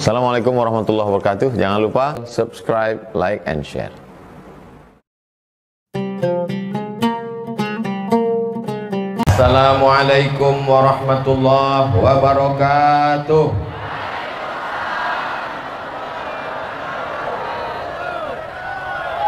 Assalamualaikum warahmatullahi wabarakatuh. Jangan lupa subscribe, like, and share. Assalamualaikum warahmatullahi wabarakatuh.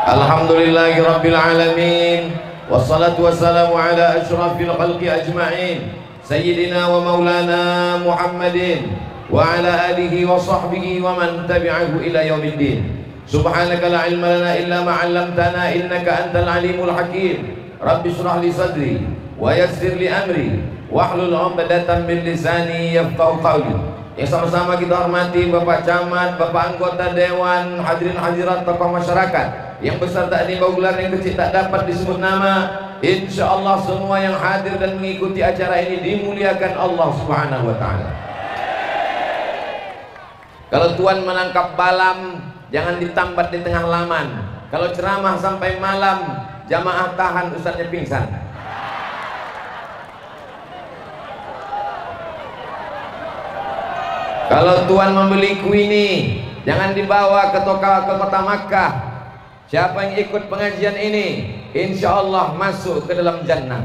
Alhamdulillahi rabbil alamin. Wassalatu wassalamu ala asyrafil khalqi ajma'in, Sayyidina wa maulana Muhammadin wa ala alihi wa sahbihi wa man tabi'ahu ila yaumiddin. Subhanaka la ilma lana illa ma 'allamtana innaka antal alimul hakim. Rabbi shrah li sadri wa yassir li amri wahlul 'uqdatam min lisani yafqahu qawli. Yang sama-sama kita hormati Bapak Camat, Bapak anggota dewan, hadirin hadirat tokoh masyarakat yang besar tak dibawa yang kecil tak dapat disebut nama. Insyaallah semua yang hadir dan mengikuti acara ini dimuliakan Allah Subhanahu wa taala. Kalau tuan menangkap balam, jangan ditambat di tengah laman. Kalau ceramah sampai malam, jamaah tahan ustaznya pingsan. Kalau tuan membeli kuini, jangan dibawa ke kota Makkah. Siapa yang ikut pengajian ini, insya Allah masuk ke dalam jannah.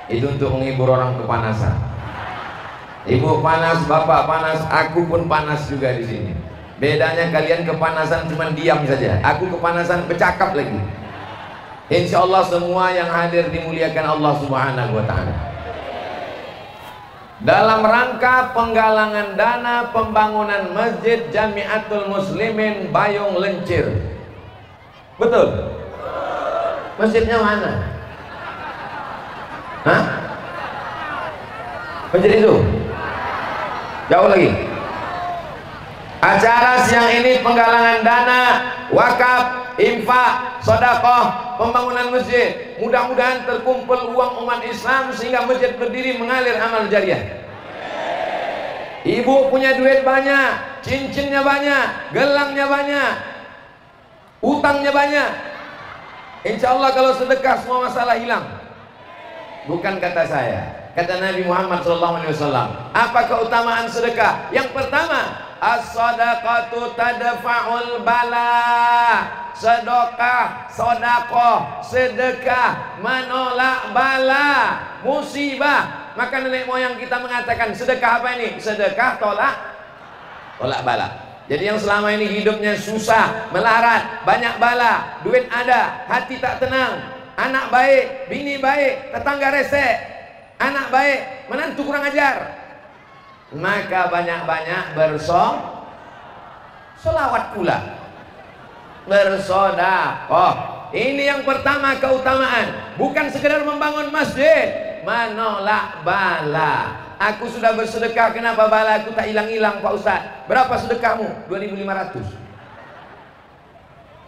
Itu untuk menghibur orang kepanasan. Ibu panas, bapak panas, aku pun panas juga di sini. Bedanya kalian kepanasan cuma diam saja, aku kepanasan bercakap lagi. Insya Allah semua yang hadir dimuliakan Allah Subhanahu wa taala. Dalam rangka penggalangan dana pembangunan Masjid Jamiatul Muslimin Bayung Lencir. Betul? Masjidnya mana? Hah? Masjid itu? Jauh lagi. Acara siang ini penggalangan dana, wakaf, infak, sedekah, pembangunan masjid. Mudah-mudahan terkumpul uang umat Islam sehingga masjid berdiri mengalir amal jariah. Ibu punya duit banyak, cincinnya banyak, gelangnya banyak, utangnya banyak. Insya Allah kalau sedekah semua masalah hilang. Bukan kata saya, kata Nabi Muhammad SAW. Apa keutamaan sedekah? Yang pertama, as-sadaqatu tadfa'ul bala. Sedekah, sedekah, sedekah menolak bala, musibah. Maka nenek moyang kita mengatakan sedekah apa ini? Sedekah tolak bala. Jadi yang selama ini hidupnya susah, melarat, banyak bala, duit ada, hati tak tenang, anak baik, bini baik, tetangga resek, anak baik, menantu kurang ajar, maka banyak-banyak bersolawat pula, bersedekah. Ini yang pertama keutamaan. Bukan sekedar membangun masjid, menolak bala. Aku sudah bersedekah, kenapa bala aku tak hilang-hilang Pak Ustaz? Berapa sedekahmu? 2.500.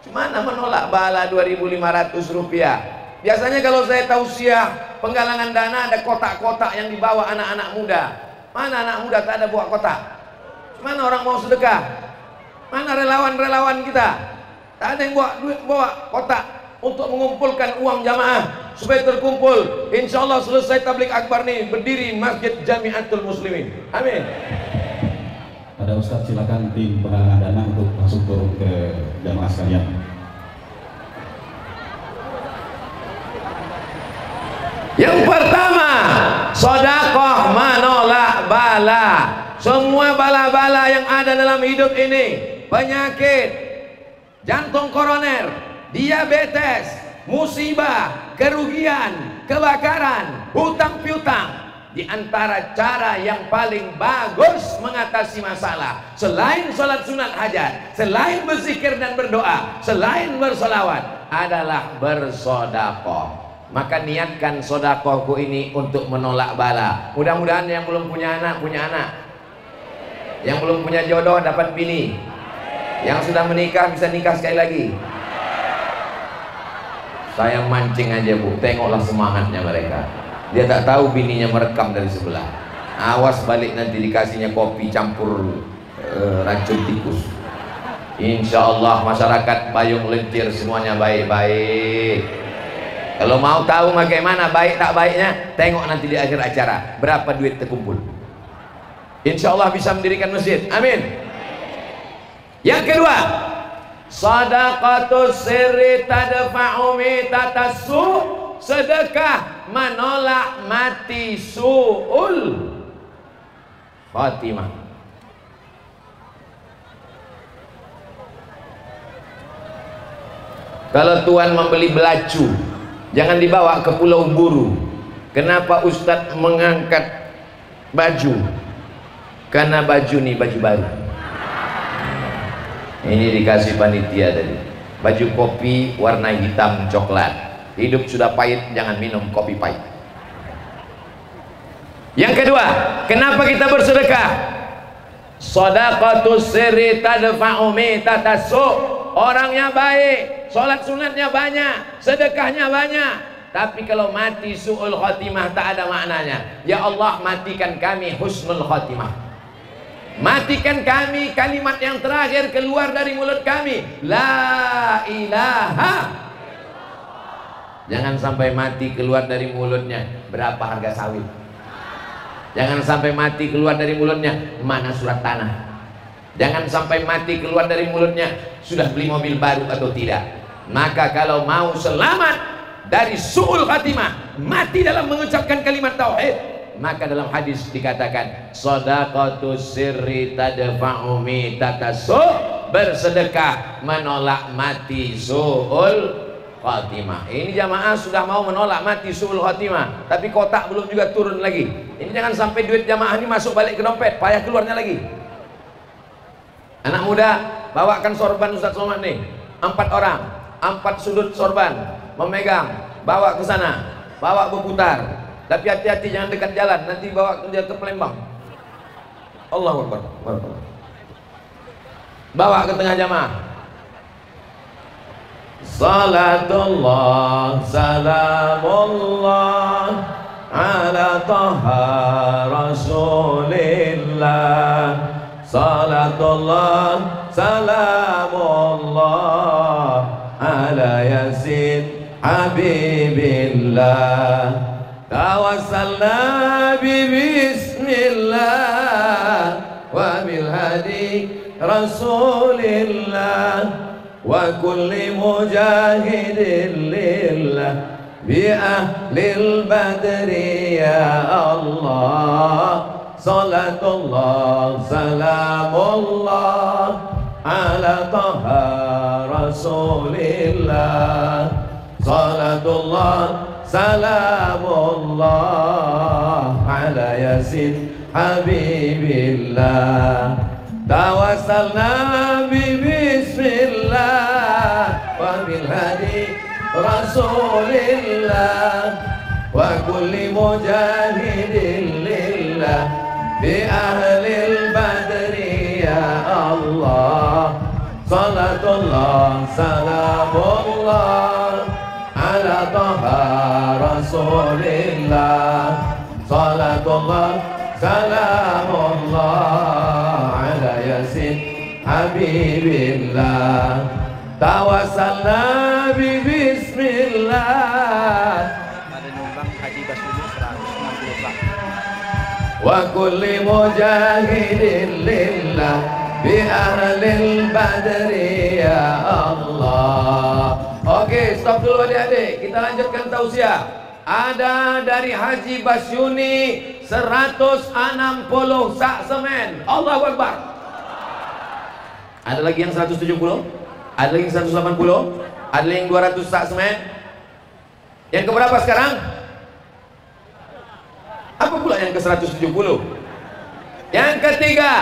Gimana menolak bala 2.500 rupiah? Biasanya kalau saya tausiah penggalangan dana ada kotak-kotak yang dibawa anak-anak muda. Mana anak muda tak ada bawa kotak? Mana orang mau sedekah? Mana relawan-relawan kita? Tak ada yang bawa kotak untuk mengumpulkan uang jamaah supaya terkumpul. Insya Allah selesai tablik akbar nih berdiri Masjid Jamiatul Muslimin. Amin. Ada Ustaz, silakan tim penggalangan dana untuk masuk turun ke jamaah sekalian. Yang pertama, sedekah menolak bala. Semua bala-bala yang ada dalam hidup ini, penyakit jantung koroner, diabetes, musibah, kerugian, kebakaran, hutang piutang. Di antara cara yang paling bagus mengatasi masalah, selain sholat sunat hajat, selain berzikir dan berdoa, selain bersolawat, adalah bersedekah. Maka niatkan sedekahku ini untuk menolak bala. Mudah-mudahan yang belum punya anak, punya anak. Yang belum punya jodoh dapat bini. Yang sudah menikah bisa nikah sekali lagi. Saya mancing aja Bu, tengoklah semangatnya mereka. Dia tak tahu bininya merekam dari sebelah. Awas balik nanti dikasihnya kopi campur racun tikus. Insya Allah masyarakat Bayung Lencir semuanya baik-baik. Kalau mau tahu bagaimana baik tak baiknya, tengok nanti di akhir acara berapa duit terkumpul. Insya Allah bisa mendirikan masjid. Amin. Yang kedua, sadaqatus sirri tadfa'u mitatas su', sedekah menolak mati su'ul khatimah. Kalau tuan membeli belacu, jangan dibawa ke Pulau Buru. Kenapa Ustadz mengangkat baju? Karena baju nih baju baru. Ini dikasih panitia tadi. Baju kopi warna hitam coklat. Hidup sudah pahit, jangan minum kopi pahit. Yang kedua, kenapa kita bersedekah? Shadaqatus sirri tadfa'u mitatas su'. Orangnya baik, sholat sunatnya banyak, sedekahnya banyak, tapi kalau mati su'ul khatimah tak ada maknanya. Ya Allah, matikan kami husnul khatimah. Matikan kami kalimat yang terakhir keluar dari mulut kami, la ilaha. Jangan sampai mati keluar dari mulutnya, berapa harga sawit. Jangan sampai mati keluar dari mulutnya, mana surat tanah. Jangan sampai mati keluar dari mulutnya, sudah beli mobil baru atau tidak. Maka kalau mau selamat dari su'ul khatimah, mati dalam mengucapkan kalimat tauhid, maka dalam hadis dikatakan shadaqatus sirri tadfa'u mitatas su', bersedekah menolak mati su'ul khatimah. Ini jamaah sudah mau menolak mati su'ul khatimah, tapi kotak belum juga turun lagi. Ini jangan sampai duit jamaah ini masuk balik ke dompet, payah keluarnya lagi. Anak muda, bawakan sorban Ustaz Somad nih, 4 orang, 4 sudut sorban, memegang, bawa ke sana, bawa berputar. Tapi hati-hati jangan dekat jalan, nanti bawa dia ke Palembang. Allahu Akbar. Bawa ke tengah jamaah. Salatullah salamullah ala taha rasulillah. Salatullah salamullah ala yasin habibillah. Tawassalna bi bismillah wa bil hadi rasulillah wa kulli mujahidin lillah bi ahlil badri ya Allah. Salatullah salamullah ala taha rasulillah. Salatullah salamullah ala yasin habibillah. Tawassalna bi bismillah wa bil hadi rasulillah wa kulli mujahidin lillah bi ahlil badri ya Allah. Salatullah salamullah ala taha rasulillah. Salatullah salamullah ala yasin habibillah. Tawassalna bi bismillah wa kulli mujahidin lillah bi ahlil badri ya Allah. Oke, stop dulu adik-adik, kita lanjutkan tausiah. Ada dari Haji Basyuni 160 sak semen. Allahu Akbar. Ada lagi yang 170? Ada lagi yang 180? Ada lagi yang 200 sak semen? Yang keberapa sekarang? Apa pula yang ke 170? Yang ketiga,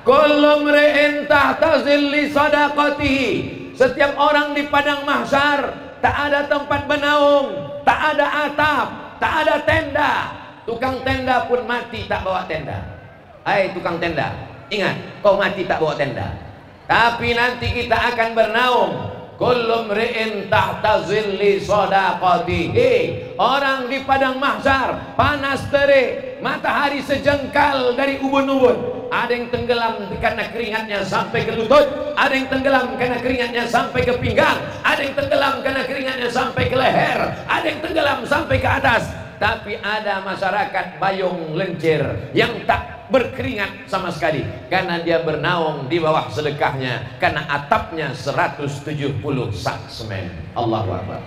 kullu mri'in tahta zilli sadaqatihi. Setiap orang di padang mahsyar tak ada tempat bernaung, tak ada atap, tak ada tenda. Tukang tenda pun mati tak bawa tenda. Hai tukang tenda, ingat kau mati tak bawa tenda. Tapi nanti kita akan bernaung. Kullu mri'in tahta zilli sadaqatihi. Orang di padang mahsyar panas terik, matahari sejengkal dari ubun-ubun. Ada yang tenggelam karena keringatnya sampai ke lutut, ada yang tenggelam karena keringatnya sampai ke pinggang, ada yang tenggelam karena keringatnya sampai ke leher, ada yang tenggelam sampai ke atas. Tapi ada masyarakat Bayung Lencir yang tak berkeringat sama sekali, karena dia bernaung di bawah sedekahnya, karena atapnya 170 sak semen. Allahu Akbar.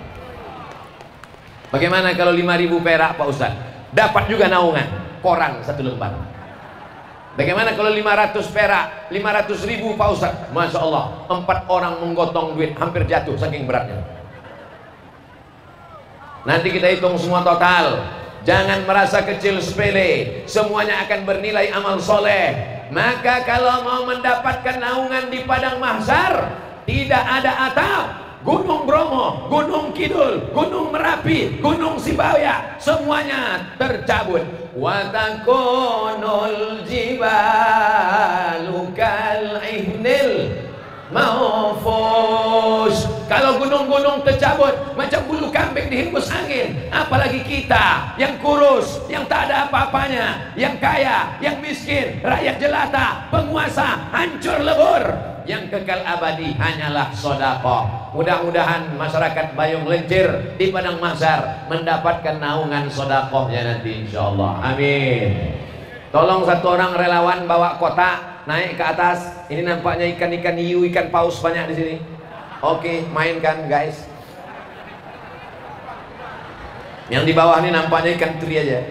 Bagaimana kalau 5.000 perak Pak Ustaz? Dapat juga naungan, koran 1 lembar. Bagaimana kalau 500 perak, 500.000 Pak Ustaz? Masya Allah, 4 orang menggotong duit, hampir jatuh saking beratnya. Nanti kita hitung semua total. Jangan merasa kecil sepele, semuanya akan bernilai amal soleh. Maka kalau mau mendapatkan naungan di padang mahsyar, tidak ada atap, Gunung Bromo, Gunung Kidul, Gunung Merapi, Gunung Sibaya, semuanya tercabut. Wa takunul jibalu kal ihnil mahfuz. Kalau gunung-gunung tercabut macam bulu kambing dihembus angin, apalagi kita yang kurus, yang tak ada apa-apanya, yang kaya, yang miskin, rakyat jelata, penguasa, hancur lebur. Yang kekal abadi hanyalah sedekah. Mudah-mudahan masyarakat Bayung Lencir di padang mahsyar mendapatkan naungan sedekahnya nanti insyaallah. Amin. Tolong satu orang relawan bawa kotak naik ke atas. Ini nampaknya ikan-ikan hiu, ikan paus banyak di sini. Oke, mainkan guys. Yang di bawah ini nampaknya ikan teri aja.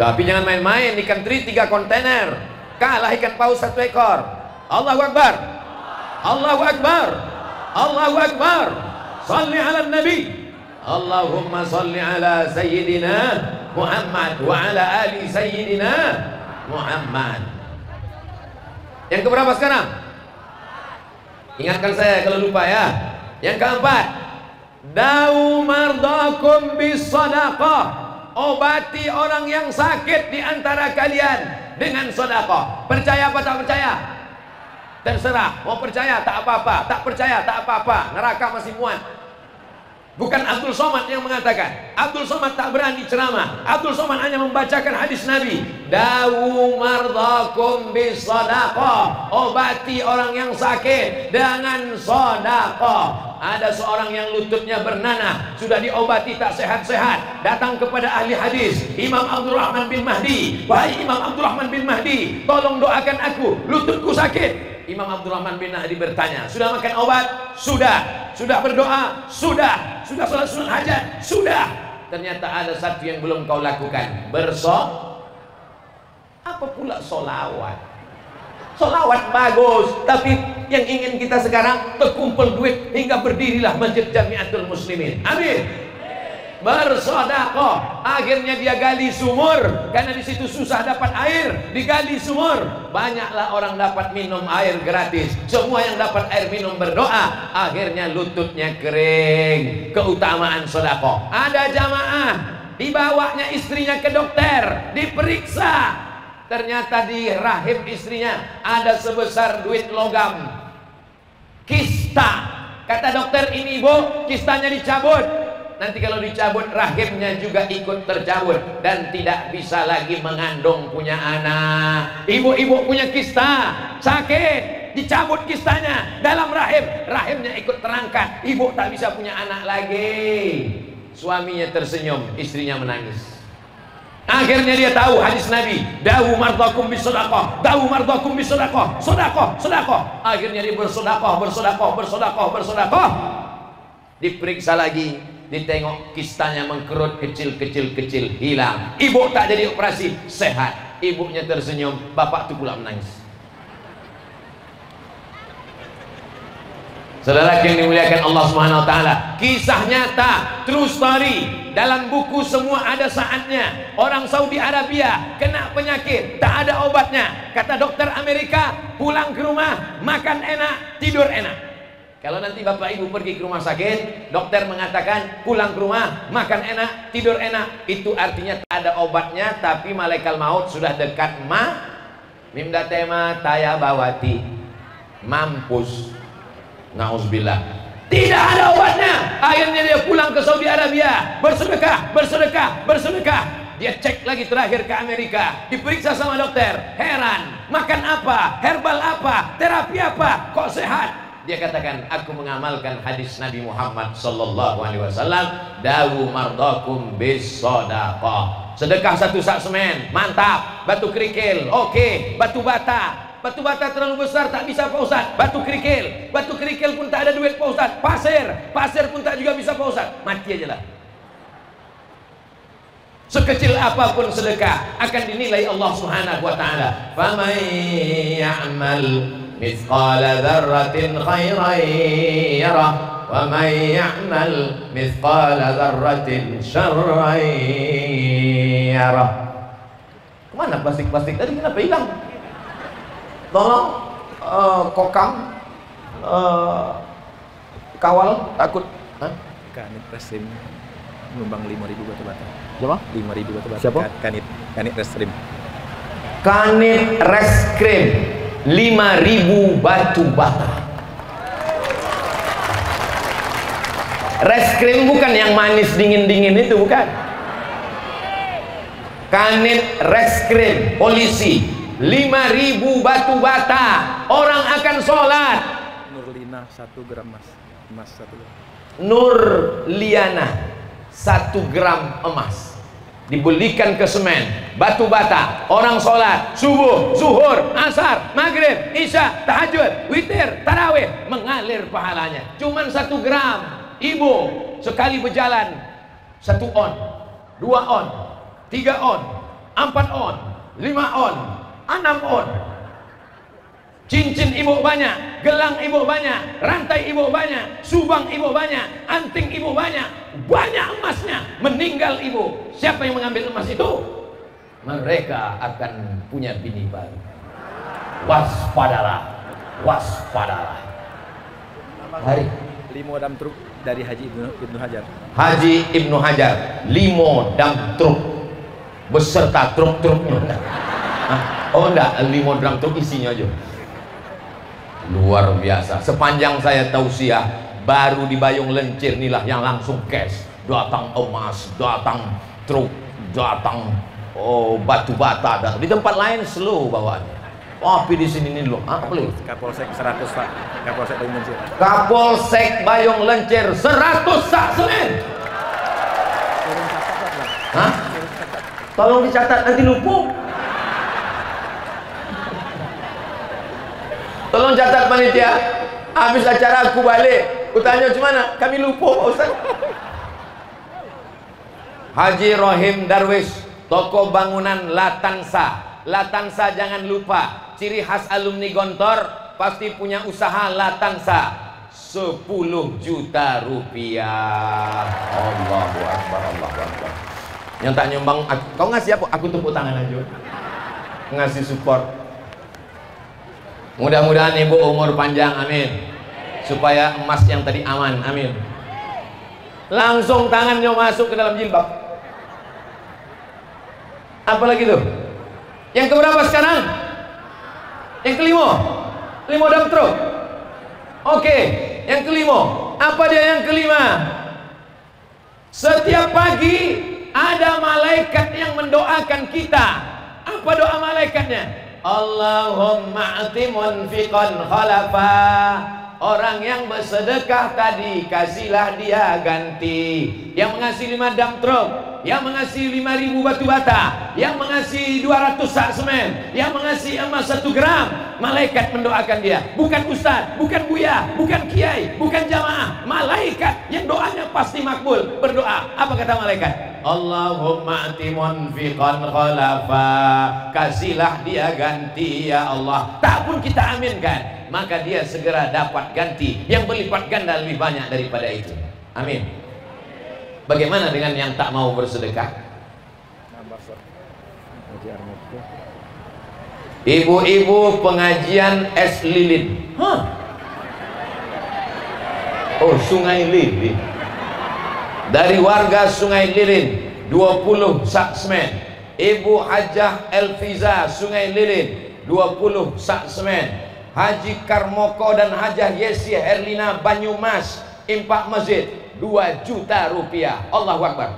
Tapi jangan main-main, ikan teri 3 kontainer. Kalah ikan paus 1 ekor. Allahu Akbar. Allahu Akbar. Allahu Akbar. Salli ala Nabi. Allahumma salli ala Sayyidina Muhammad wa ala ali Sayyidina Muhammad. Yang keberapa sekarang? Ingatkan saya kalau lupa ya. Yang keempat, dau mardakum bis sadaqah. Obati orang yang sakit di antara kalian dengan sedekah. Percaya apa tak percaya? Terserah. Mau percaya tak apa-apa, tak percaya tak apa-apa. Neraka masih muat. Bukan Abdul Somad yang mengatakan. Abdul Somad tak berani ceramah. Abdul Somad hanya membacakan hadis Nabi. Dawu mardakum bis sadaqah. Obati orang yang sakit dengan sedekah. Ada seorang yang lututnya bernanah, sudah diobati tak sehat-sehat, datang kepada ahli hadis, Imam Abdurrahman bin Mahdi. Wahai Imam Abdurrahman bin Mahdi, tolong doakan aku, lututku sakit. Imam Abdurrahman bin Mahdi bertanya, sudah makan obat? Sudah. Sudah berdoa? Sudah. Sudah sholat sunat hajat? Sudah. Ternyata ada satu yang belum kau lakukan. Apa pula solawat? Solawat bagus, tapi yang ingin kita sekarang terkumpul duit hingga berdirilah Masjid Jamiatul Muslimin. Amin. Bersedekah. Akhirnya dia gali sumur, karena di situ susah dapat air, digali sumur. Banyaklah orang dapat minum air gratis. Semua yang dapat air minum berdoa, akhirnya lututnya kering. Keutamaan sedekah. Ada jamaah dibawanya istrinya ke dokter, diperiksa. Ternyata di rahim istrinya ada sebesar duit logam, kista. Kata dokter, ini ibu, kistanya dicabut. Nanti kalau dicabut, rahimnya juga ikut tercabut dan tidak bisa lagi mengandung punya anak. Ibu-ibu punya kista, sakit, dicabut kistanya dalam rahim, rahimnya ikut terangkat, ibu tak bisa punya anak lagi. Suaminya tersenyum, istrinya menangis. Akhirnya dia tahu hadis Nabi, dawu mardakum bis sedekah, dawu mardakum bis sedekah, sedekah, sedekah. Akhirnya dia bersedekah. Diperiksa lagi, ditengok kistanya mengkerut, kecil, hilang. Ibu tak jadi operasi, sehat. Ibunya tersenyum, bapak itu pula menangis. Saudara yang dimuliakan Allah Subhanahu wa taala, kisah nyata, true story. Dalam buku semua ada saatnya. Orang Saudi Arabia kena penyakit, tak ada obatnya. Kata dokter Amerika, pulang ke rumah, makan enak, tidur enak. Kalau nanti bapak ibu pergi ke rumah sakit, dokter mengatakan pulang ke rumah, makan enak, tidur enak, itu artinya tak ada obatnya, tapi malaikat maut sudah dekat. Mimda tema taya bawati, mampus. Nauzubillah, tidak ada obatnya. Akhirnya dia pulang ke Saudi Arabia, bersedekah. Dia cek lagi terakhir ke Amerika, diperiksa sama dokter, heran, makan apa, herbal apa, terapi apa, kok sehat? Dia katakan, aku mengamalkan hadis Nabi Muhammad sallallahu alaihi wasallam, dawu mardakum bis shadaqah. Sedekah 1 sak semen, mantap. Batu kerikil, oke. Batu bata, batu bata terlalu besar tak bisa Pak Ustaz. Batu kerikil pun tak ada duit Pak Ustaz. Pasir pun tak juga bisa Pak Ustaz. Mati aja lah. Sekecil apapun sedekah akan dinilai Allah Subhanahu wa taala. Faman ya'mal mithqala dzarratin khairan yarah wa man ya'mal mithqala dzarratin syarran yarah. Kemana plastik-plastik tadi, kenapa hilang? Tolong kokang kawal takut. Kanit Reskrim nyumbang 5.000 batu bata. Siapa? 5.000 batu bata. Siapa? Kanit Reskrim. Kanit Reskrim 5.000 batu bata. Reskrim bukan yang manis dingin-dingin itu, bukan. Kanit Reskrim polisi 5.000 batu bata. Orang akan sholat. Nurlina 1 gram emas 1 gram. Nurliana 1 gram emas dibelikan ke semen, batu bata. Orang sholat subuh, zuhur, asar, maghrib, isya, tahajud, witir, tarawih, mengalir pahalanya. Cuman 1 gram. Ibu sekali berjalan 1 on, 2 on, 3 on, 4 on, 5 on, 6 on. Cincin ibu banyak, gelang ibu banyak, rantai ibu banyak, subang ibu banyak, anting ibu banyak, banyak emasnya. Meninggal ibu, siapa yang mengambil emas itu? Mereka akan punya bini baru. Waspadalah, waspadalah. Hari Limo dam truk dari Haji Ibnu Hajar. Haji Ibnu Hajar, 5 dam truk beserta truk-truknya. Oh enggak, 5 dam truk isinya aja. Luar biasa. Sepanjang saya tausiah, baru di Bayung Lencir inilah yang langsung cash. Datang emas, datang truk, datang batu bata. Di tempat lain slow bawaannya. Tapi di sini ini loh, apa lagi? Kapolsek 100 Pak. Kapolsek Bayung Lencir. Kapolsek Bayung Lencir 100 sak semen. Turun catat Pak. Hah? Tolong dicatat, nanti lupa. Tolong catat panitia. Habis acara aku balik, aku tanya macam mana? Kami lupa Pak Ustaz. Haji Rohim Darwish, toko bangunan Latansa. Latansa jangan lupa, ciri khas alumni Gontor pasti punya usaha Latansa. 10 juta rupiah. Allahu Akbar, Allahu Akbar. Yang tak nyumbang, kau ngasih apa? Aku tepuk tangan aja. Ngasih support. Mudah-mudahan ibu umur panjang, amin. Supaya emas yang tadi aman, amin. Langsung tangannya masuk ke dalam jilbab. Apa lagi tuh? Yang keberapa sekarang? Yang kelima? 5 dam truk. Oke, yang kelima. Apa dia yang kelima? Setiap pagi ada malaikat yang mendoakan kita. Apa doa malaikatnya? Allahumma ati munfiqan khalafa. Orang yang bersedekah tadi, kasihlah dia ganti. Yang mengasih 5 dam truk, yang mengasih 5.000 batu bata, yang mengasih 200 sak semen, yang mengasih emas 1 gram. Malaikat mendoakan dia. Bukan ustaz, bukan buya, bukan kiai, bukan jamaah. Malaikat yang doanya pasti makbul. Berdoa, apa kata malaikat? Allahumma ati munfiqan khalafa. Kasihlah dia ganti ya Allah. Tak pun kita aminkan, maka dia segera dapat ganti yang berlipat ganda lebih banyak daripada itu. Amin. Bagaimana dengan yang tak mau bersedekah? Ibu-ibu pengajian es lilin. Oh, Sungai Lilin. Dari warga Sungai Lilin 20 sak semen. Ibu Hajah Elfiza Sungai Lilin 20 sak semen. Haji Karmoko dan Hajah Yesi Herlina Banyumas impak masjid 2 juta rupiah. Allahu Akbar.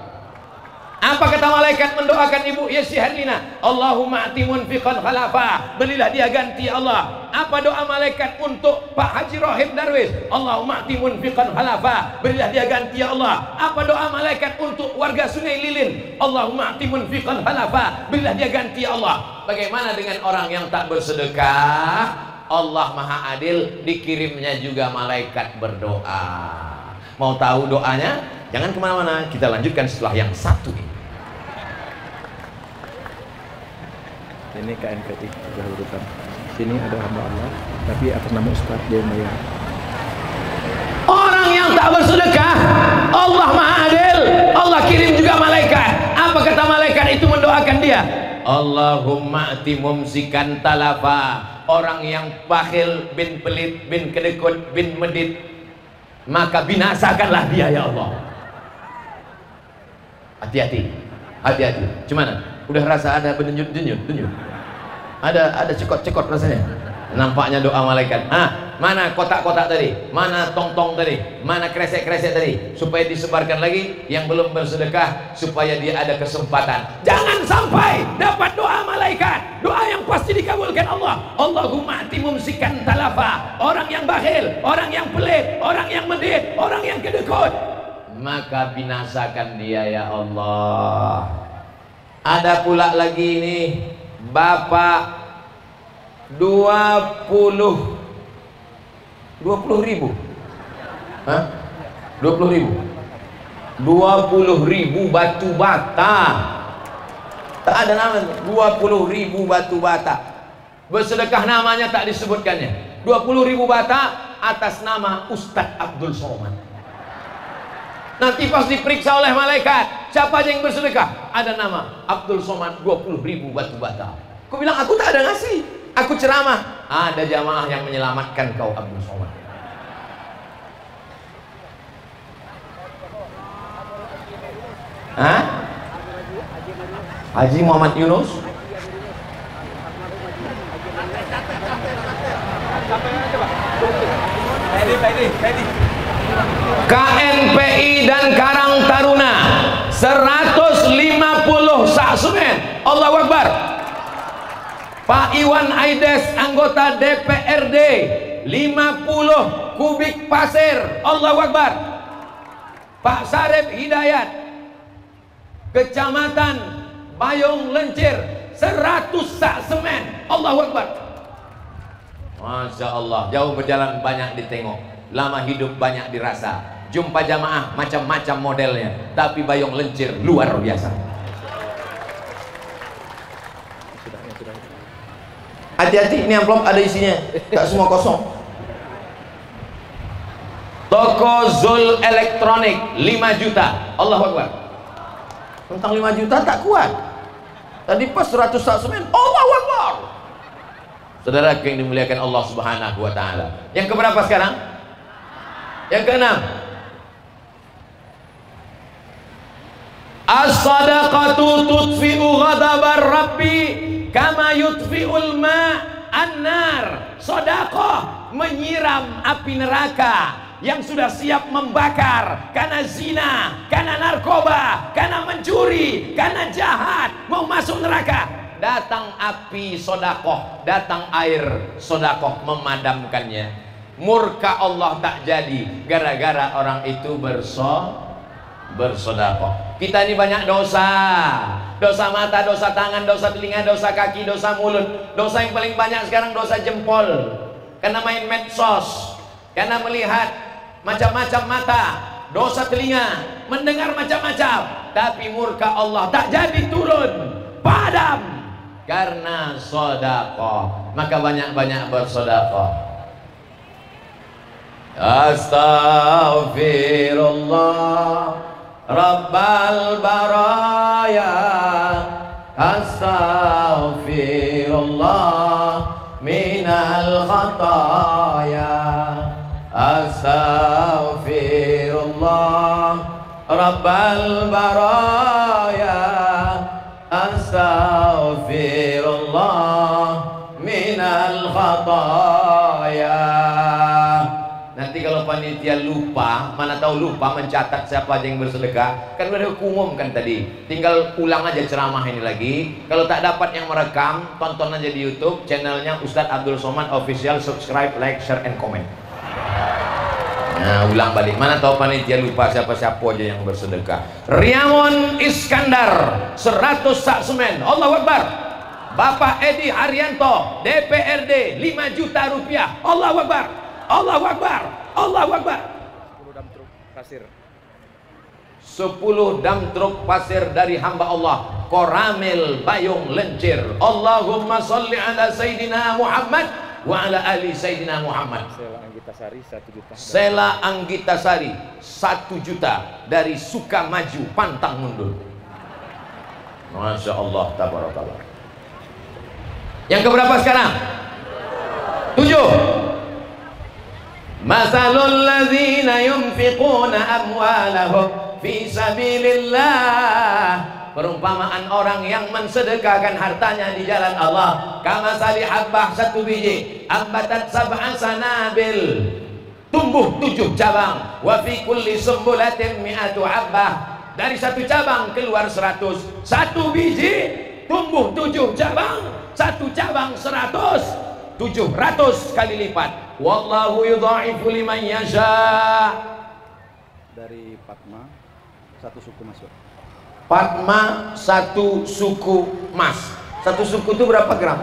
Apa kata malaikat mendoakan ibu Yesi Herlina? Allahumma ati munfiqan khalafa. Berilah dia ganti Allah. Apa Apa doa malaikat untuk Pak Haji Rohim Darwis? Allahumma ati munfiqan halafa, berilah dia ganti ya Allah. Apa doa malaikat untuk warga Sungai Lilin? Allahumma ati munfiqan halafa, berilah dia ganti ya Allah. Bagaimana dengan orang yang tak bersedekah? Allah Maha Adil, dikirimnya juga malaikat berdoa. Mau tahu doanya? Jangan kemana-mana, kita lanjutkan setelah yang satu ini. Ini KNPI sudah urutan. Sini ada hamba Allah, tapi atas nama Ustaz dia bayar. Orang yang tak bersedekah, Allah Maha Adil, Allah kirim juga malaikat. Apa kata malaikat itu mendoakan dia? Allahumma ati mumsikan talafa. Orang yang bakhil, bin pelit, bin kedekut, bin medit, maka binasakanlah dia ya Allah. Hati-hati, hati-hati. Cuman udah rasa ada denyut-denyut, ada cekot-cekot rasanya. Nampaknya doa malaikat. Mana kotak-kotak tadi, mana tong-tong tadi, mana kresek-kresek tadi, supaya disebarkan lagi yang belum bersedekah, supaya dia ada kesempatan. Jangan sampai dapat doa malaikat, doa yang pasti dikabulkan Allah. Allahumma ati mumsikan talafa. Orang yang bakhil, orang yang pelit, orang yang medit, orang yang kedekut, maka binasakan dia ya Allah. Ada pula lagi ini, Bapak 20.000. Hah? 20.000. 20.000 batu bata. Tak ada nama. 20.000 batu bata. Bersedekah namanya tak disebutkannya. 20.000 bata atas nama Ustadz Abdul Somad. Nanti pas diperiksa oleh malaikat, siapa aja yang bersedekah? Ada nama Abdul Somad, 20.000 batu bata. Aku bilang, aku tak ada ngasih. Aku ceramah, ada jamaah yang menyelamatkan kau Abdul Somad. Hah? Haji Muhammad Yunus? KNPI dan Karang Taruna 150 sak semen. Allahu Akbar. Pak Iwan Aides, anggota DPRD, 50 kubik pasir. Allahu Akbar. Pak Sarip Hidayat, Kecamatan Bayung Lencir, 100 sak semen. Allahu Akbar. Masya Allah, jauh berjalan banyak ditengok, lama hidup banyak dirasa. Jumpa jamaah macam-macam modelnya, tapi Bayung Lencir luar biasa. Hati-hati, ini amplop ada isinya, tak semua kosong. Toko Zul Elektronik 5 juta. Allahu Akbar. Tentang 5 juta tak kuat. Tadi pas 100 sak semen. Allahu Akbar. Saudara yang dimuliakan Allah Subhanahu wa taala. Yang keberapa sekarang? Yang keenam. As-sadaqatu tutfi'u ghadabar rabbi kama yutfi'ul an-nar. Sedekah menyiram api neraka yang sudah siap membakar karena zina, karena narkoba, karena mencuri, karena jahat, mau masuk neraka. Datang api sedekah, datang air sedekah memadamkannya. Murka Allah tak jadi gara-gara orang itu bersedekah. Kita ini banyak dosa. Dosa mata, dosa tangan, dosa telinga, dosa kaki, dosa mulut. Dosa yang paling banyak sekarang dosa jempol. Karena main medsos, karena melihat macam-macam mata, dosa telinga, mendengar macam-macam. Tapi murka Allah tak jadi turun, padam karena sedekah. Maka banyak-banyak bersedekah. Astaghfirullah Rabbal baraya, astaghfirullah minal khataya, astaghfirullah Rabbal baraya, astaghfirullah minal khataya. Nanti kalau panitia lupa, mana tahu lupa mencatat siapa aja yang bersedekah, kan udah diumumkan tadi. Tinggal ulang aja ceramah ini lagi. Kalau tak dapat yang merekam, tonton aja di YouTube channelnya Ustadz Abdul Somad Official, subscribe, like, share, and comment. Nah, ulang balik. Mana tahu panitia lupa siapa-siapa aja yang bersedekah. Riamon Iskandar 100 sak semen. Allahu Akbar. Bapak Edi Haryanto DPRD 5 juta rupiah. Allahu Akbar. Allahu Akbar. Allahu Akbar. 10 dam truk pasir. 10 dam truk pasir dari hamba Allah Koramil Bayung Lencir. Allahumma sholli ala Sayyidina Muhammad wa ala ali Sayyidina Muhammad. Sela Anggitasari 1 juta. Sela Anggitasari 1 juta dari Sukamaju pantang mundur. Masya Allah, tabarakallah. Yang keberapa sekarang? 7. Masalul ladzina yunfiquna amwalahum fi sabilillah. Perumpamaan orang yang mensedekahkan hartanya di jalan Allah. Kamasali habbah 1 biji, ambatat sab'a sanabil, tumbuh 7 cabang. Wa fi kulli sumbulatin mi'atu habbah. Dari 1 cabang keluar 100. 1 biji tumbuh 7 cabang. 1 cabang 100. 700 kali lipat. Wallahu yudha'ifu liman yasha. Dari Fatma 1 suku masuk. Fatma 1 suku emas. 1 suku itu berapa gram?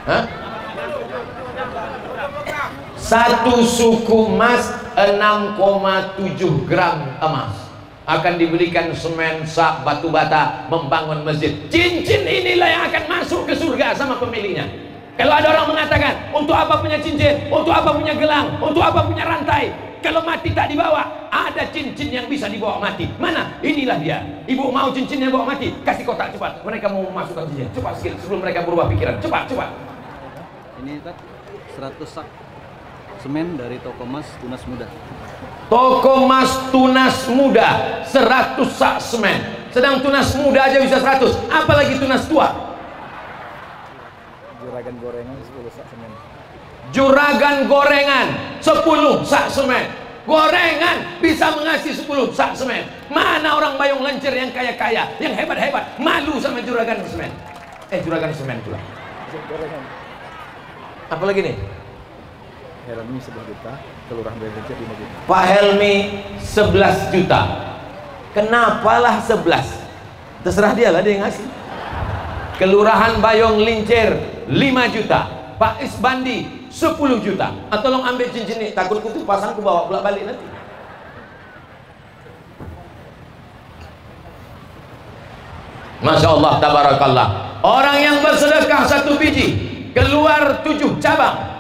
Hah? 1 suku emas 6,7 gram emas akan diberikan semen, sak, batu bata, membangun masjid. Cincin inilah yang akan masuk ke surga sama pemiliknya. Kalau ada orang mengatakan, untuk apa punya cincin, untuk apa punya gelang, untuk apa punya rantai, kalau mati tak dibawa. Ada cincin yang bisa dibawa mati. Mana? Inilah dia. Ibu mau cincinnya bawa mati, kasih kotak cepat. Mereka mau masukkan cincin cepat sikit sebelum mereka berubah pikiran. Cepat, cepat. Ini tak 100 sak semen dari toko emas Tunas Muda. Toko emas Tunas Muda 100 sak semen. Sedang Tunas Muda aja bisa 100, apalagi Tunas tua. Juragan gorengan 10 sak semen. Juragan gorengan 10 sak semen. Gorengan bisa mengasih 10 sak semen. Mana orang Bayung Lencir yang kaya-kaya, yang hebat-hebat, malu sama juragan semen. Juragan semen pula. Gorengan. Apalagi nih? Helmi 11 juta, Kelurahan Bayung Lencir 5 juta. Pak Helmi 11 juta. Kenapalah 11? Terserah dia lah, dia yang ngasih. Kelurahan Bayung Lincir 5 juta. Pak Isbandi 10 juta. Tolong ambil cincin ini, takut kutu pasang ku bawa pulang balik nanti. Masya Allah, tabarakallah. Orang yang bersedekah 1 biji keluar 7 cabang.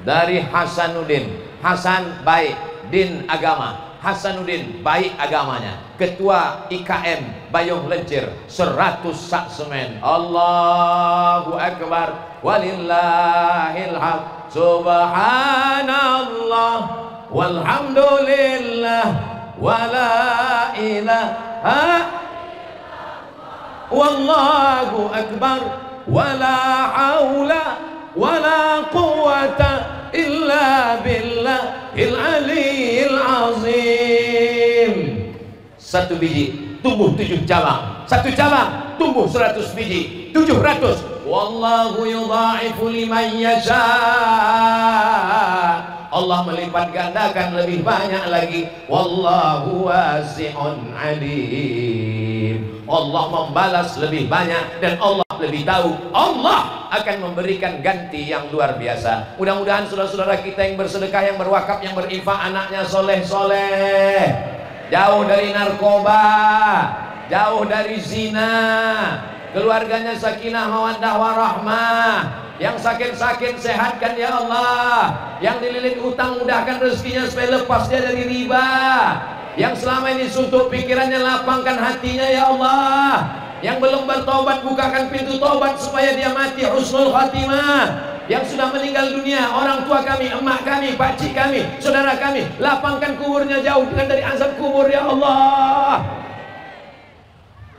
Dari Hasanuddin. Hasan baik, din agama. Hasanuddin baik agamanya. Ketua IKM Bayung Lencir 100 sak semen. Allahu Akbar walillahil hamd. Subhanallah walhamdulillah wala ilaha wallahu akbar wala haula wala quwwata illa billahil aliyil azim. 1 biji tumbuh 7 cabang. 1 cabang tumbuh 100 biji, 700. Wallahu yudha'ifu liman yasha. Allah melipat gandakan lebih banyak lagi. Wallahu wasi'un alim. Allah membalas lebih banyak dan Allah lebih tahu. Allah akan memberikan ganti yang luar biasa. Mudah-mudahan saudara-saudara kita yang bersedekah, yang berwakaf, yang berinfak, anaknya soleh-soleh, jauh dari narkoba, jauh dari zina, keluarganya sakinah mawaddah warahmah. Yang sakit-sakit sehatkan ya Allah. Yang dililit utang mudahkan rezekinya supaya lepas dia dari riba. Yang selama ini suntuk pikirannya lapangkan hatinya ya Allah. Yang belum bertobat bukakan pintu tobat supaya dia mati husnul khatimah. Yang sudah meninggal dunia, orang tua kami, emak kami, pakcik kami, saudara kami, lapangkan kuburnya, jauhkan dari azab kubur ya Allah.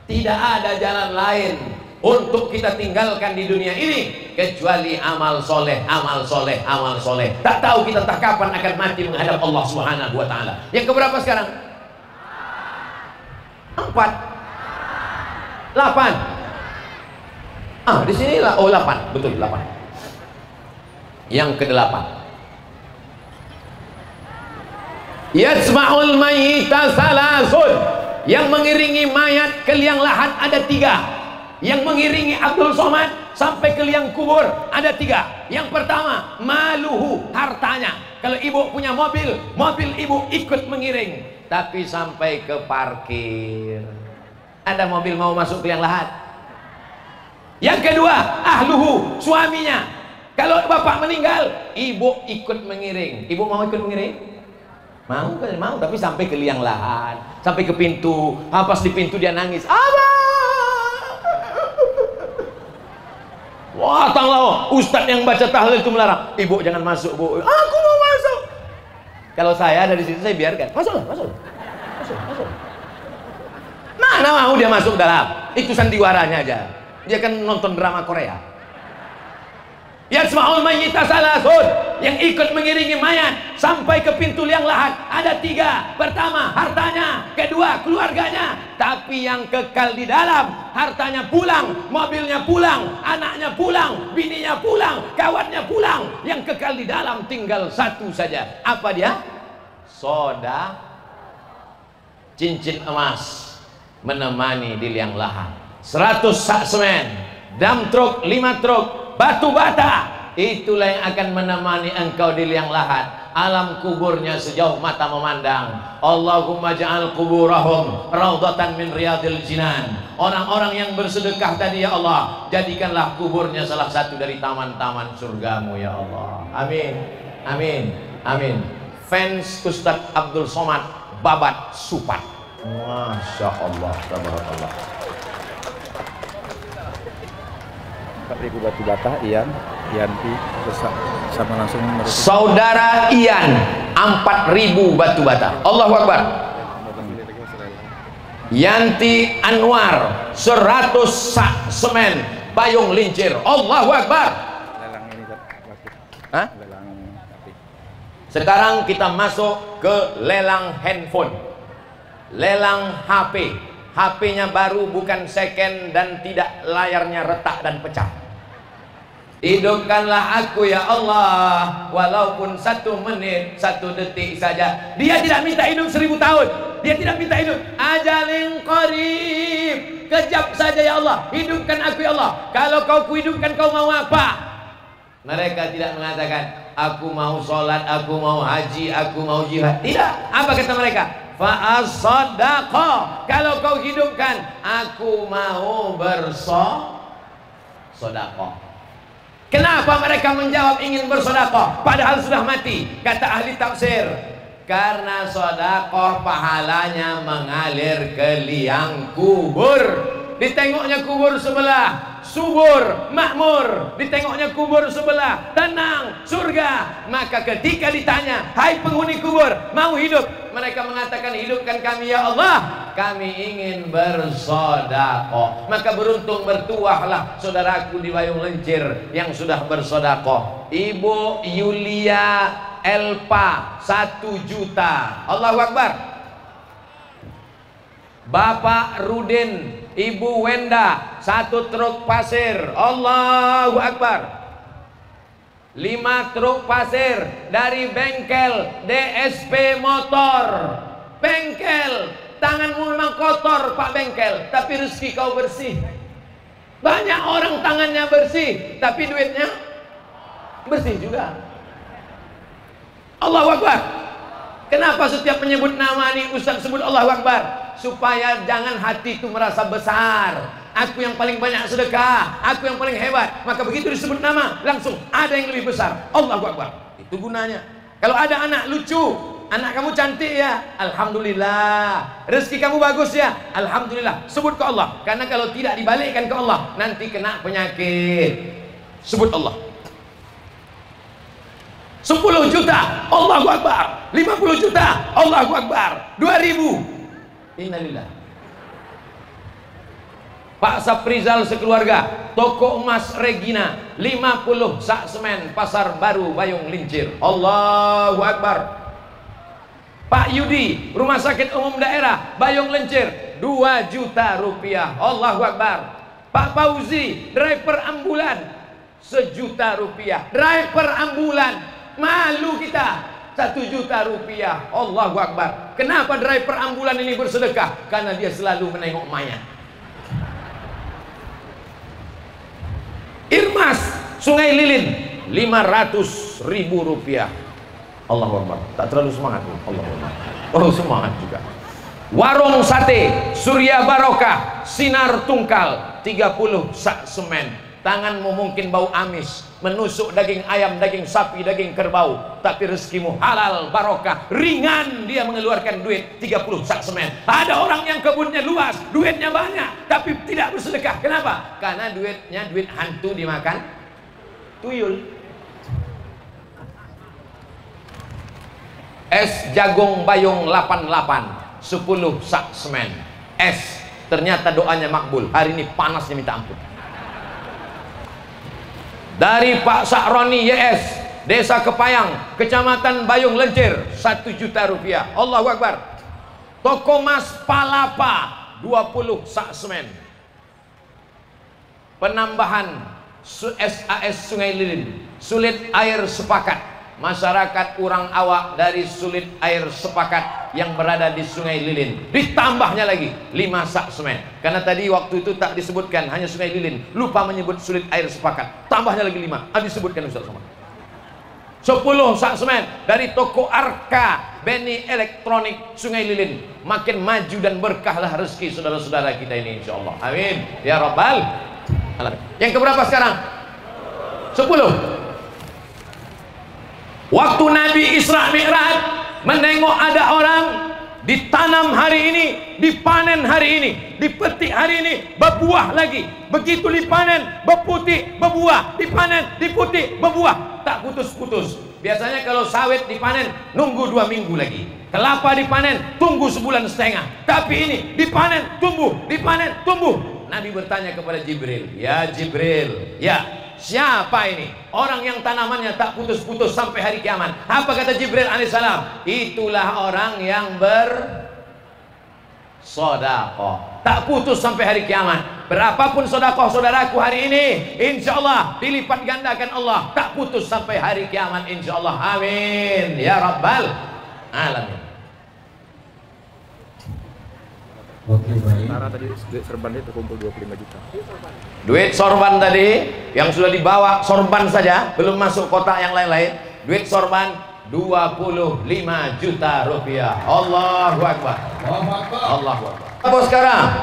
Tidak ada jalan lain untuk kita tinggalkan di dunia ini kecuali amal soleh, amal soleh, amal soleh. Tak tahu kita entah kapan akan mati menghadap Allah Subhanahu wa Ta'ala. Yang keberapa sekarang? 4, 8. Di sinilah. Oh, 8, betul 8. Yang ke-8, yasma'ul mayyita salasun. Yang mengiringi mayat ke liang lahat ada 3. Yang mengiringi Abdul Somad sampai ke liang kubur ada 3. Yang pertama, maluhu, hartanya. Kalau ibu punya mobil, mobil ibu ikut mengiring, tapi sampai ke parkir. Ada mobil mau masuk ke liang lahat. Yang kedua, ahluhu, suaminya. Kalau bapak meninggal, ibu ikut mengiring. Ibu mau ikut mengiring? Mau, tapi sampai ke liang lahat, sampai ke pintu. Pas di pintu dia nangis, Abah. Wah, tanglah, ustadz yang baca tahlil itu melarang. Ibu jangan masuk, bu. Aku mau masuk. Kalau saya dari situ saya biarkan. Masuk. Mana mau dia masuk dalam? Itu sandiwaranya aja. Dia kan nonton drama Korea. Yasma'ul mayyita salasun. Yang ikut mengiringi mayat sampai ke pintu liang lahat ada 3. Pertama, hartanya. Kedua, keluarganya. Tapi yang kekal di dalam, hartanya pulang, mobilnya pulang, anaknya pulang, bininya pulang, kawannya pulang. Yang kekal di dalam tinggal 1 saja. Apa dia? Soda, cincin emas menemani di liang lahat. 100 sak semen, dam truk, 5 truk, batu bata, itulah yang akan menemani engkau di liang lahat. Alam kuburnya sejauh mata memandang. Allahumma ja'al kuburahum raudhatan min riyadil jinan. Orang-orang yang bersedekah tadi ya Allah, jadikanlah kuburnya salah satu dari taman-taman surgamu ya Allah. Amin, amin, amin. Fans Ustadz Abdul Somad Babat Supat. Masya Allah, tabarakallah. 4.000 batu bata, Yanti sama langsung saudara Ian 4.000 batu bata. Allahu Akbar. Yanti Anwar 100 sak semen payung lincir. Allahu Akbar. lelang ini Hah? lelang tapi. Sekarang kita masuk ke lelang handphone, lelang HP. HP-nya baru, bukan second, dan tidak layarnya retak dan pecah. Hidupkanlah aku ya Allah, walaupun 1 menit, 1 detik saja. Dia tidak minta hidup 1000 tahun. Dia tidak minta hidup ajalin qarib, kejap saja ya Allah. Hidupkan aku ya Allah. Kalau kau kuhidupkan, kau mau apa? Mereka tidak mengatakan aku mau sholat, aku mau haji, aku mau jihad. Tidak. Apa kata mereka? Fa'as-sadaqah. Kalau kau hidupkan, aku mau bersedekah. Kenapa mereka menjawab ingin bersedekah padahal sudah mati? Kata ahli tafsir, karena sedekah pahalanya mengalir ke liang kubur. Ditengoknya kubur sebelah, subur, makmur. Ditengoknya kubur sebelah, tenang, surga. Maka ketika ditanya, hai penghuni kubur, mau hidup? Mereka mengatakan, hidupkan kami ya Allah, kami ingin bersedekah. Maka beruntung bertuahlah saudaraku di Bayung Lencir yang sudah bersedekah. Ibu Yulia Elpa 1 juta. Allahu Akbar. Bapak Rudin, Ibu Wenda 1 truk pasir. Allahu Akbar. 5 truk pasir dari bengkel DSP Motor. Bengkel, tanganmu memang kotor Pak Bengkel, tapi rezeki kau bersih. Banyak orang tangannya bersih, tapi duitnya bersih juga. Allahu Akbar. Kenapa setiap menyebut nama ini Ustaz sebut Allahu Akbar? Supaya jangan hati itu merasa besar. Aku yang paling banyak sedekah, aku yang paling hebat. Maka begitu disebut nama, langsung ada yang lebih besar. Allahu Akbar. Itu gunanya. Kalau ada anak lucu, anak kamu cantik ya, alhamdulillah. Rezeki kamu bagus ya, alhamdulillah. Sebut ke Allah. Karena kalau tidak dibalikkan ke Allah, nanti kena penyakit. Sebut Allah. 10 juta, Allahu Akbar. 50 juta, Allahu Akbar. 2000, innalillah. Pak Saprizal sekeluarga, toko emas Regina, 50 sak semen, Pasar Baru, Bayung Lincir. Allahu Akbar. Pak Yudi, Rumah Sakit Umum Daerah Bayung Lincir, 2 juta rupiah. Allahu Akbar. Pak Fauzi, driver ambulan, 1 juta rupiah. Driver ambulan, malu kita, 1 juta rupiah. Allahu Akbar. Kenapa driver ambulan ini bersedekah? Karena dia selalu menengok mayat. Irmas, Sungai Lilin, 500.000 rupiah. Allahu Akbar. Tak terlalu semangat. Allahu Akbar. Oh, semangat juga. Warung Sate, Surya Barokah, Sinar Tungkal, 30 sak semen. Tanganmu mungkin bau amis, menusuk daging ayam, daging sapi, daging kerbau, tapi rezekimu halal, barokah, ringan. Dia mengeluarkan duit 30 sak semen. Ada orang yang kebunnya luas, duitnya banyak, tapi tidak bersedekah. Kenapa? Karena duitnya duit hantu dimakan tuyul. Es jagung Bayung 88, 10 sak semen. Es, ternyata doanya makbul. Hari ini panasnya minta ampun. Dari Pak Sakroni YS, Desa Kepayang, Kecamatan Bayung Lencir, 1 juta rupiah. Allahu Akbar. Toko Mas Palapa, 20 sak semen. Penambahan SAS Sungai Lilin, sulit air sepakat. Masyarakat Urang Awak dari sulit air sepakat yang berada di Sungai Lilin, ditambahnya lagi 5 sak semen. Karena tadi waktu itu tak disebutkan, hanya Sungai Lilin, lupa menyebut sulit air sepakat. Tambahnya lagi 5, disebutkan Ustaz Somad. 10 sak semen dari toko Arka Beni Elektronik Sungai Lilin. Makin maju dan berkahlah rezeki saudara-saudara kita ini, insyaallah. Amin ya rabbal alamin. Yang keberapa sekarang? 10. Waktu Nabi Isra Mi'raj menengok ada orang ditanam hari ini, dipanen hari ini, dipetik hari ini, berbuah lagi. Begitu dipanen, berputih, berbuah, dipanen, diputik, berbuah, tak putus-putus. Biasanya kalau sawit dipanen, nunggu 2 minggu lagi. Kelapa dipanen, tunggu 1,5 bulan. Tapi ini dipanen, tumbuh, dipanen, tumbuh. Nabi bertanya kepada Jibril, ya Jibril, ya siapa ini? Orang yang tanamannya tak putus-putus sampai hari kiamat. Apa kata Jibril alaihissalam? Itulah orang yang bersedekah, tak putus sampai hari kiamat. Berapapun sedekah saudaraku hari ini, insya Allah dilipat gandakan Allah, tak putus sampai hari kiamat, insya Allah. Amin ya rabbal alamin. Oke, baik. Tara tadi duit serban dia terkumpul 25 juta. Duit sorban tadi yang sudah dibawa sorban saja, belum masuk kotak yang lain-lain. Duit sorban 25 juta rupiah. Allahu Akbar. Allahu Akbar. Apa sekarang?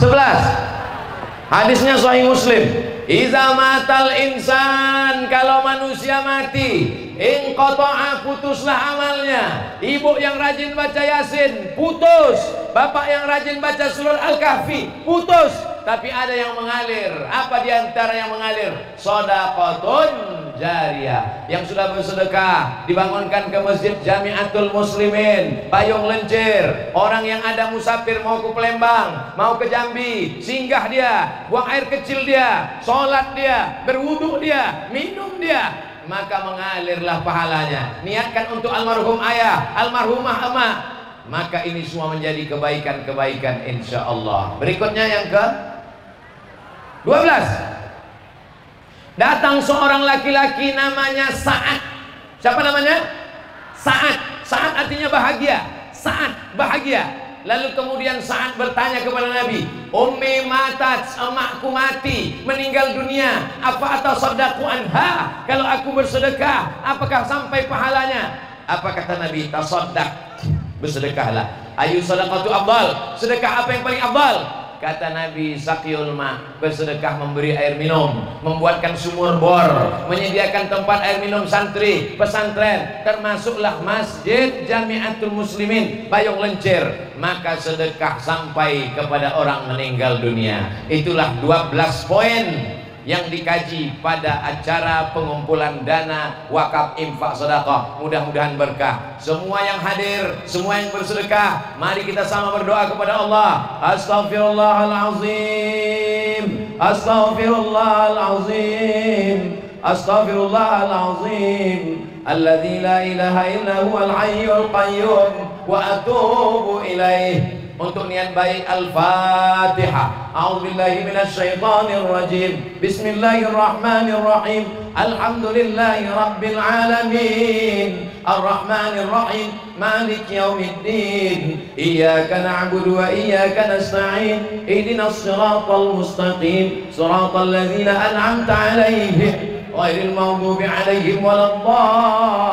11. Hadisnya Sahih Muslim. Iza matal insan, kalau manusia mati, inqata'a, putuslah amalnya. Ibu yang rajin baca Yasin, putus. Bapak yang rajin baca surah Al-Kahfi, putus. Tapi ada yang mengalir. Apa diantara yang mengalir? Shadaqatun jariyah, yang sudah bersedekah, dibangunkan ke Masjid Jamiatul Muslimin Bayung Lencir. Orang yang ada musafir, mau ke Palembang, mau ke Jambi, singgah dia, buang air kecil dia, sholat dia, berwudu dia, minum dia, maka mengalirlah pahalanya. Niatkan untuk almarhum ayah, almarhumah emak, maka ini semua menjadi kebaikan-kebaikan insya Allah. Berikutnya yang ke 12. Datang seorang laki-laki namanya Sa'ad. Siapa namanya? Sa'ad. Sa'ad artinya bahagia. Sa'ad, bahagia. Lalu kemudian Sa'ad bertanya kepada Nabi, Ummi matat, emakku mati, meninggal dunia, apa atau sadaqu anha? Kalau aku bersedekah, apakah sampai pahalanya? Apa kata Nabi? Tasaddaq, bersedekahlah. Ayu sadaqatu afdal, sedekah apa yang paling afdal? Kata Nabi, Saqiul ma, bersedekah memberi air minum, membuatkan sumur bor, menyediakan tempat air minum santri, pesantren, termasuklah Masjid Jamiatul Muslimin Bayung Lencir. Maka sedekah sampai kepada orang meninggal dunia. Itulah 12 poin yang dikaji pada acara pengumpulan dana wakaf infak sedekah. Mudah-mudahan berkah. Semua yang hadir, semua yang bersedekah, mari kita sama berdoa kepada Allah. Astaghfirullahalazim, astaghfirullahalazim, astaghfirullahalazim, alladzi la ilaha illa huwal hayyul qayyum wa atubu ilaih. Untuk niat baik Al-Fatihah. A'udzubillahi minasyaitonir rajim. Bismillahirrahmanirrahim. Alhamdulillahi rabbil alamin. Arrahmanir rahim. Malik yaumiddin. Iyyaka na'budu wa iyyaka nasta'in. Ihdinas siratal mustaqim. Siratal ladzina an'amta 'alaihim ghairil maghdubi 'alaihim waladdallin.